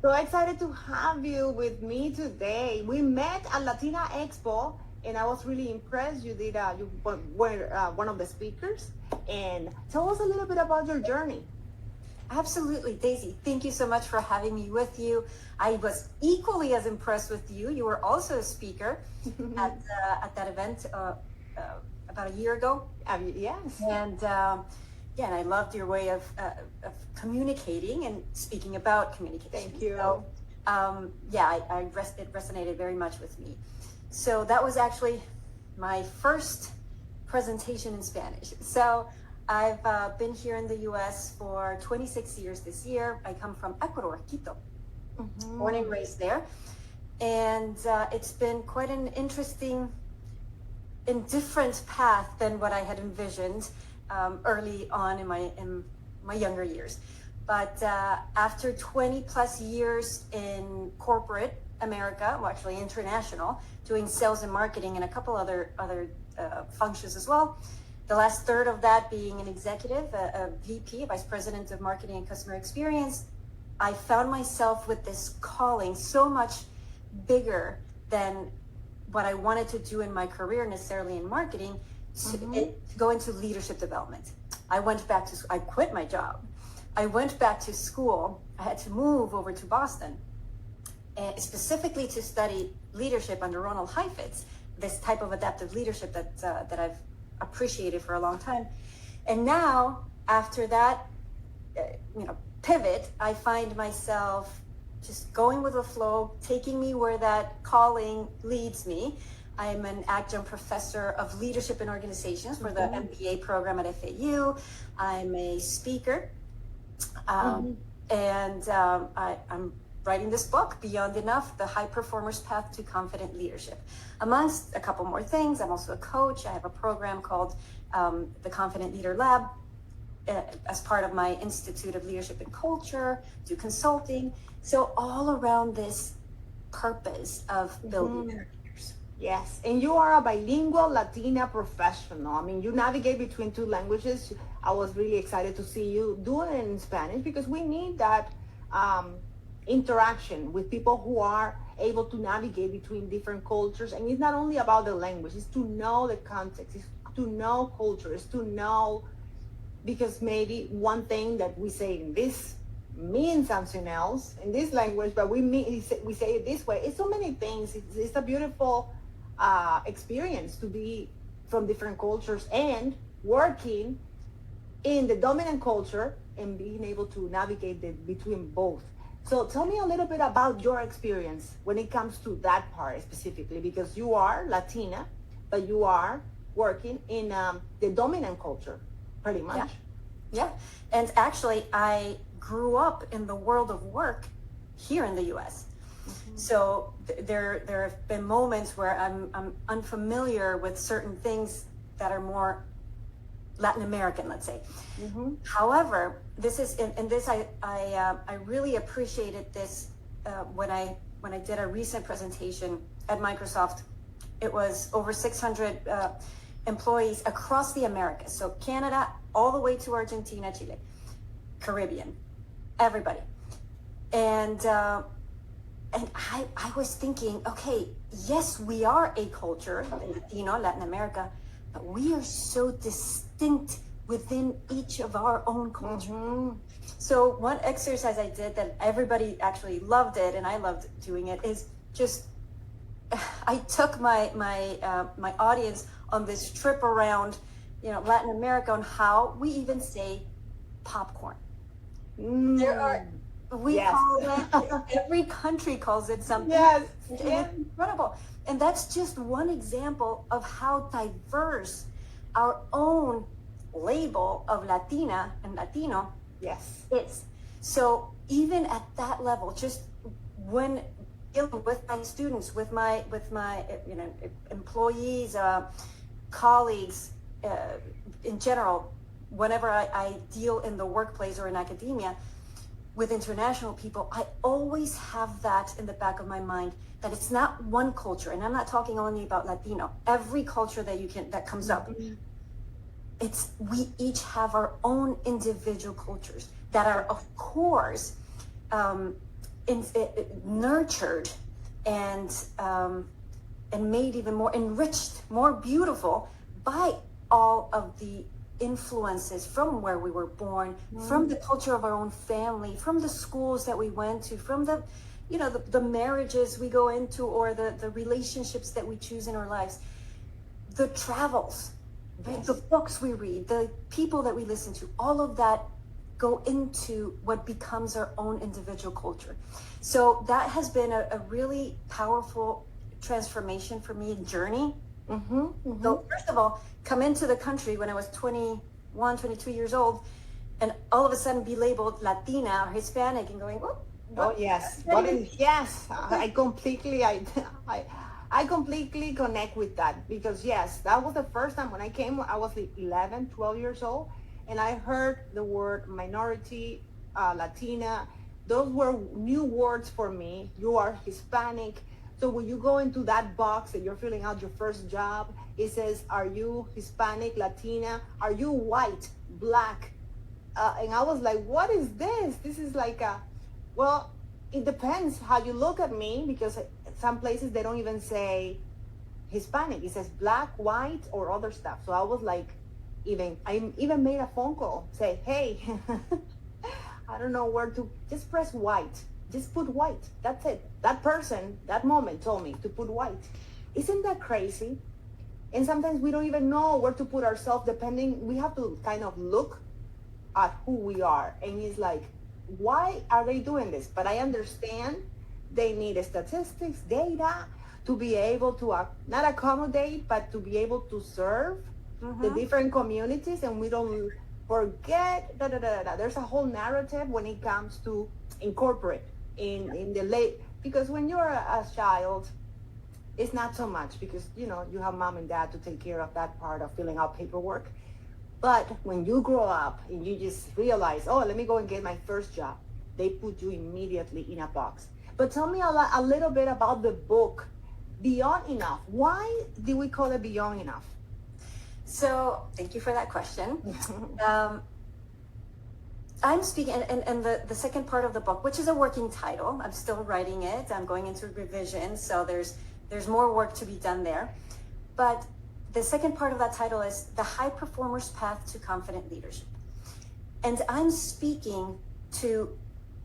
So excited to have you with me today. We met at Latina Expo, and I was really impressed. You did. You were one of the speakers, and tell us a little bit about your journey. Absolutely, Daisy. Thank you so much for having me with you. I was equally as impressed with you. You were also a speaker at that event about a year ago. Yes. And yeah, and I loved your way of communicating and speaking about communication. Thank you. So, yeah, it resonated very much with me. So that was actually my first presentation in Spanish. So I've been here in the U.S. for 26 years this year. I come from Ecuador, Quito, born and raised there. And it's been quite an interesting and different path than what I had envisioned early on in my younger years. But after 20 plus years in corporate America, well, actually international, doing sales and marketing and a couple other functions as well, the last third of that being an executive, a VP, Vice President of Marketing and Customer Experience, I found myself with this calling so much bigger than what I wanted to do in my career necessarily in marketing, to go into leadership development. I quit my job. I went back to school. I had to move over to Boston, specifically to study leadership under Ronald Heifetz, this type of adaptive leadership that I've appreciated for a long time. And now, after that, pivot, I find myself just going with the flow, taking me where that calling leads me. I'm an adjunct professor of leadership in organizations for the MBA program at FAU. I'm a speaker, and I'm writing this book, Beyond Enough, The High Performer's Path to Confident Leadership. Amongst a couple more things, I'm also a coach. I have a program called the Confident Leader Lab as part of my Institute of Leadership and Culture, do consulting. So all around this purpose of building better leaders. Yes, and you are a bilingual Latina professional. I mean, you navigate between two languages. I was really excited to see you do it in Spanish because we need that interaction with people who are able to navigate between different cultures. And it's not only about the language, it's to know the context, it's to know culture, it's to know, because maybe one thing that we say in this means something else in this language, but we say it this way. It's so many things. It's a beautiful experience to be from different cultures and working in the dominant culture and being able to navigate between both. So tell me a little bit about your experience when it comes to that part specifically, because you are Latina, but you are working in the dominant culture, pretty much. Yeah. And actually, I grew up in the world of work here in the U.S. So there have been moments where I'm unfamiliar with certain things that are more Latin American, let's say. However, this is, and this I really appreciated this when I did a recent presentation at Microsoft. It was over 600 employees across the Americas, so Canada all the way to Argentina, Chile, Caribbean, everybody, and I was thinking, okay, yes, we are a culture, Latino, Latin America, but we are so distinct within each of our own culture. So one exercise I did that everybody actually loved it, and I loved doing it, is just I took my audience on this trip around, Latin America, on how we even say popcorn. There are, we call it, every country calls it something. Yes. And it's incredible. And that's just one example of how diverse our own label of Latina and Latino is. So even at that level, just when dealing with my students, with my employees, colleagues, in general, whenever I deal in the workplace or in academia with international people, I always have that in the back of my mind, that it's not one culture, and I'm not talking only about Latino, every culture that comes up, it's, we each have our own individual cultures that are, of course, nurtured and made even more enriched, more beautiful by all of the influences from where we were born, from the culture of our own family, from the schools that we went to, from the, you know, the marriages we go into, or the relationships that we choose in our lives, the travels, right? The books we read, the people that we listen to, all of that go into what becomes our own individual culture. So that has been a really powerful transformation for me, journey. So first of all, come into the country when I was 21, 22 years old, and all of a sudden be labeled Latina or Hispanic and going, oh yes, yes, I completely, I completely connect with that, because yes, that was the first time when I came. I was 11, 12 years old, and I heard the word minority, Latina. Those were new words for me. You are Hispanic. So when you go into that box and you're filling out your first job, it says, are you Hispanic, Latina? Are you white, black? And I was like, what is this? This is like well, it depends how you look at me, because some places they don't even say Hispanic. It says black, white, or other stuff. So I was like, I even made a phone call, say, hey, I don't know where to, just press white. Just put white. That's it. That person, that moment told me to put white. Isn't that crazy? And sometimes we don't even know where to put ourselves, depending. We have to kind of look at who we are. And it's like, why are they doing this? But I understand they need statistics, data, to be able to not accommodate, but to be able to serve the different communities. And we don't forget, there's a whole narrative when it comes to incorporate in the late, because when you're a child, it's not so much, because you know you have mom and dad to take care of that part of filling out paperwork. But when you grow up and you just realize, oh, let me go and get my first job, they put you immediately in a box. But tell me a little bit about the book, Beyond Enough. Why do we call it Beyond Enough? So thank you for that question. I'm speaking, and the second part of the book, which is a working title, I'm still writing it. I'm going into revision, so there's more work to be done there. But the second part of that title is The High Performer's Path to Confident Leadership. And I'm speaking to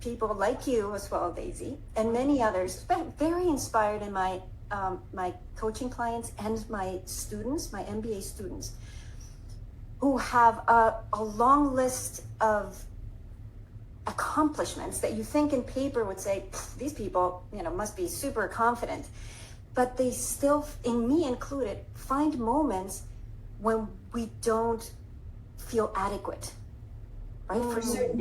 people like you as well, Daisy, and many others, very inspired in my coaching clients and my students, my MBA students, who have a long list of accomplishments that you think in paper would say, these people, you know, must be super confident. But they still, in me included, find moments when we don't feel adequate, right? For certain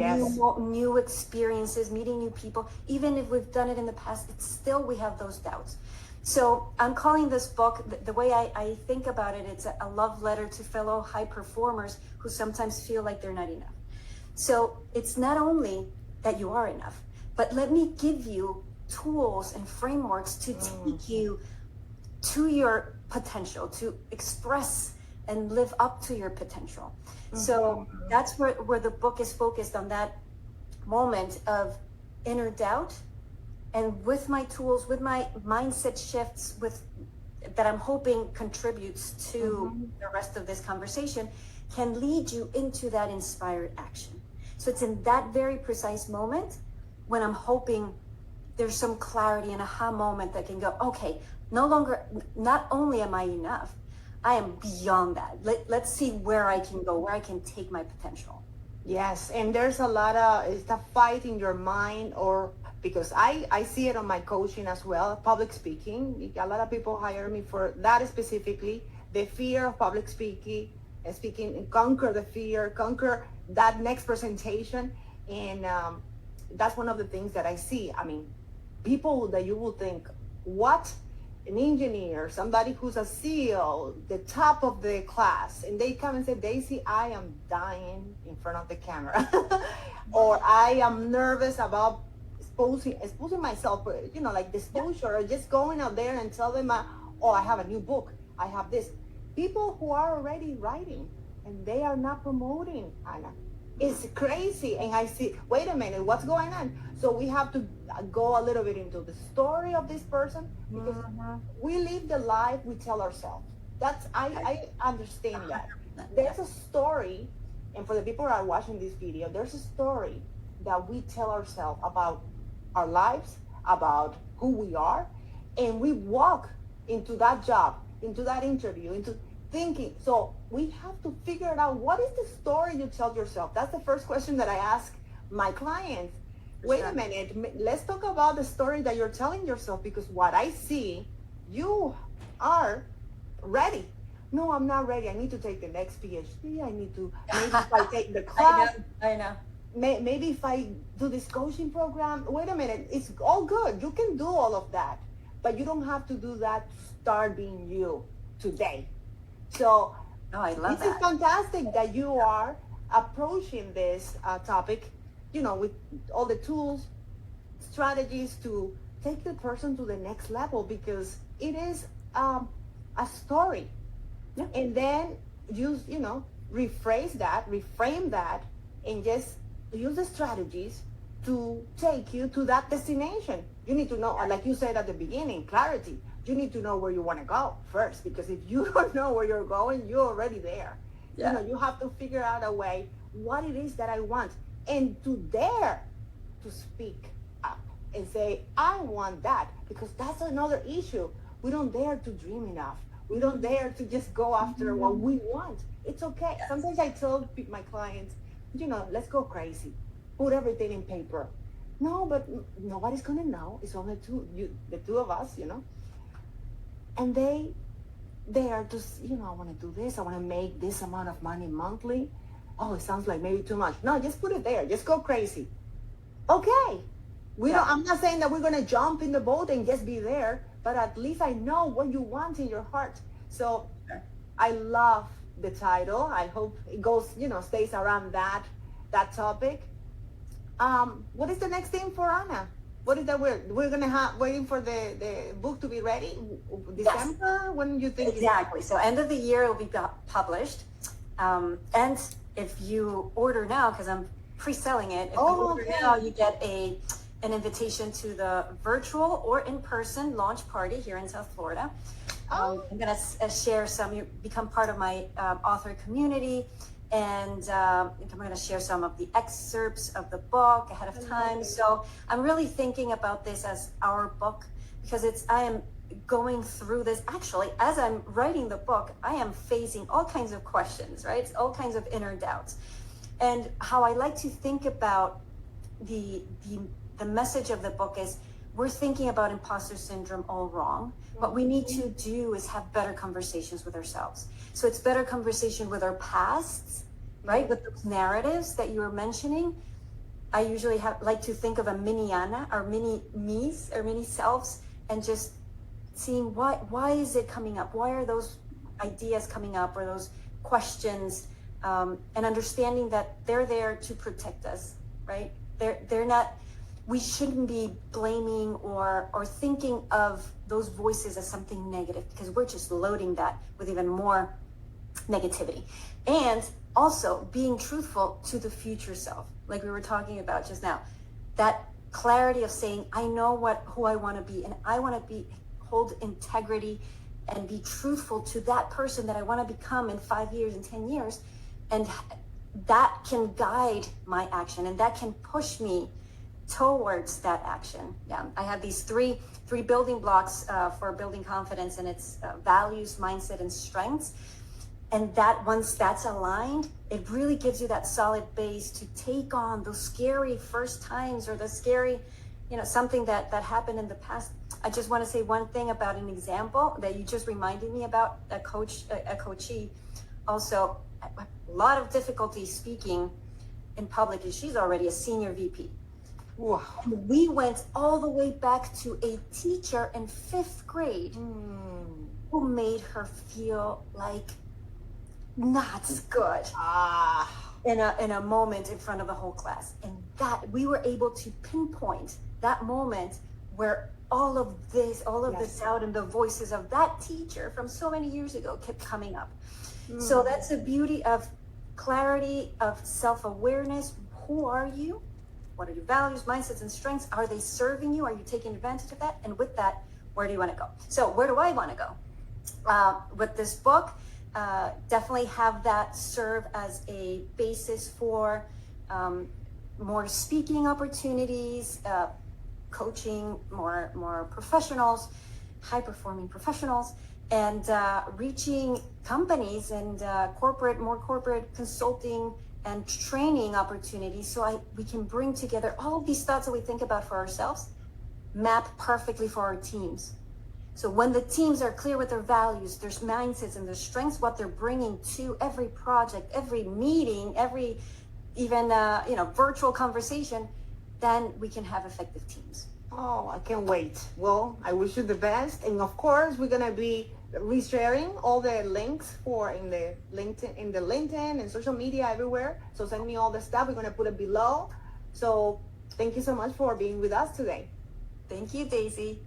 new experiences, meeting new people, even if we've done it in the past, it's still, we have those doubts. So I'm calling this book, the way I think about it, it's a love letter to fellow high performers who sometimes feel like they're not enough. So it's not only that you are enough, but let me give you tools and frameworks to take you to your potential, to express and live up to your potential. So that's where the book is focused on, that moment of inner doubt. And with my tools, with my mindset shifts, that I'm hoping contributes to the rest of this conversation, can lead you into that inspired action. So it's in that very precise moment when I'm hoping there's some clarity, an aha moment that can go, okay, not only am I enough, I am beyond that. Let's see where I can go, where I can take my potential. Yes, and there's a lot of, it's a fight in your mind, or because I see it on my coaching as well, public speaking. A lot of people hire me for that specifically, the fear of public speaking, and conquer the fear, conquer that next presentation. And that's one of the things that I see. I mean, people that you will think, what? An engineer, somebody who's a CEO, the top of the class, and they come and say, Daisy, I am dying in front of the camera. Or I am nervous about exposing myself, you know, like disclosure, or just going out there and tell them, oh, I have a new book, I have this. People who are already writing and they are not promoting, Ana. It's crazy. And I see, wait a minute, what's going on? So we have to go a little bit into the story of this person, because we live the life we tell ourselves. I understand that. There's a story, and for the people who are watching this video, there's a story that we tell ourselves about our lives, about who we are, and we walk into that job, into that interview, into thinking. So we have to figure it out. What is the story you tell yourself? That's the first question that I ask my clients. Wait a minute, let's talk about the story that you're telling yourself, because what I see, you are ready. No, I'm not ready. I need to take the next PhD. I need to, maybe if I take the class. I know. Maybe if I do this coaching program. Wait a minute, it's all good. You can do all of that, but you don't have to do that to start being you today. So I love this is fantastic that you are approaching this topic, with all the tools, strategies to take the person to the next level, because it is a story. Yeah. And then reframe that, and just use the strategies to take you to that destination. You need to know, like you said at the beginning, clarity. You need to know where you want to go first, because if you don't know where you're going, you're already there. Yeah. You have to figure out a way, what it is that I want, and to dare to speak up and say, I want that, because that's another issue. We don't dare to dream enough. We don't dare to just go after what we want. It's okay. Yes. Sometimes I tell my clients, let's go crazy. Put everything in paper. No, but nobody's going to know. It's only the two of us, And they are just, I want to do this. I want to make this amount of money monthly. Oh, it sounds like maybe too much. No, just put it there. Just go crazy. Okay. I'm not saying that we're going to jump in the boat and just be there, but at least I know what you want in your heart. So I love the title. I hope it goes, stays around that topic. What is the next thing for Ana? What is that we're going to have, waiting for the book to be ready? December? Yes. When do you think? Exactly. So end of the year it will be published. And if you order now, because I'm pre-selling it, if you order now, you get an invitation to the virtual or in-person launch party here in South Florida. I'm going to share you become part of my author community, and I'm going to share some of the excerpts of the book ahead of time. So I'm really thinking about this as our book, because I am going through this. Actually, as I'm writing the book, I am facing all kinds of questions, right? All kinds of inner doubts. And how I like to think about the message of the book is, we're thinking about imposter syndrome all wrong. What we need to do is have better conversations with ourselves. So it's better conversation with our pasts, right? With those narratives that you were mentioning. I usually like to think of a mini Ana, or mini me's, or mini selves, and just seeing why is it coming up? Why are those ideas coming up, or those questions? And understanding that they're there to protect us, right? They're not. We shouldn't be blaming or thinking of those voices as something negative, because we're just loading that with even more negativity. And also being truthful to the future self, like we were talking about just now. That clarity of saying, I know who I want to be, and I want to hold integrity and be truthful to that person that I want to become in 5 years and 10 years. And that can guide my action, and that can push me towards that action. Yeah, I have these three building blocks for building confidence, and it's values, mindset, and strengths. And that once that's aligned, it really gives you that solid base to take on those scary first times, or the scary, something that happened in the past. I just want to say one thing about an example that you just reminded me about. A coachee, also a lot of difficulty speaking in public, and she's already a senior VP. Wow. We went all the way back to a teacher in 5th grade who made her feel like not good in a moment in front of the whole class. And that we were able to pinpoint that moment where all of this doubt and the voices of that teacher from so many years ago kept coming up. So that's the beauty of clarity, of self-awareness. Who are you? What are your values, mindsets, and strengths? Are they serving you? Are you taking advantage of that? And with that, where do you want to go? So where do I want to go? With this book, definitely have that serve as a basis for more speaking opportunities, coaching more professionals, high-performing professionals, and reaching companies and more corporate consulting and training opportunities, so we can bring together all of these thoughts that we think about for ourselves, map perfectly for our teams. So when the teams are clear with their values, their mindsets, and their strengths, what they're bringing to every project, every meeting, every even virtual conversation, then we can have effective teams. Oh, I can't wait. Well, I wish you the best. And of course, we're going to be resharing all the links in the LinkedIn and social media everywhere. So send me all the stuff. We're going to put it below. So thank you so much for being with us today. Thank you, Daisy.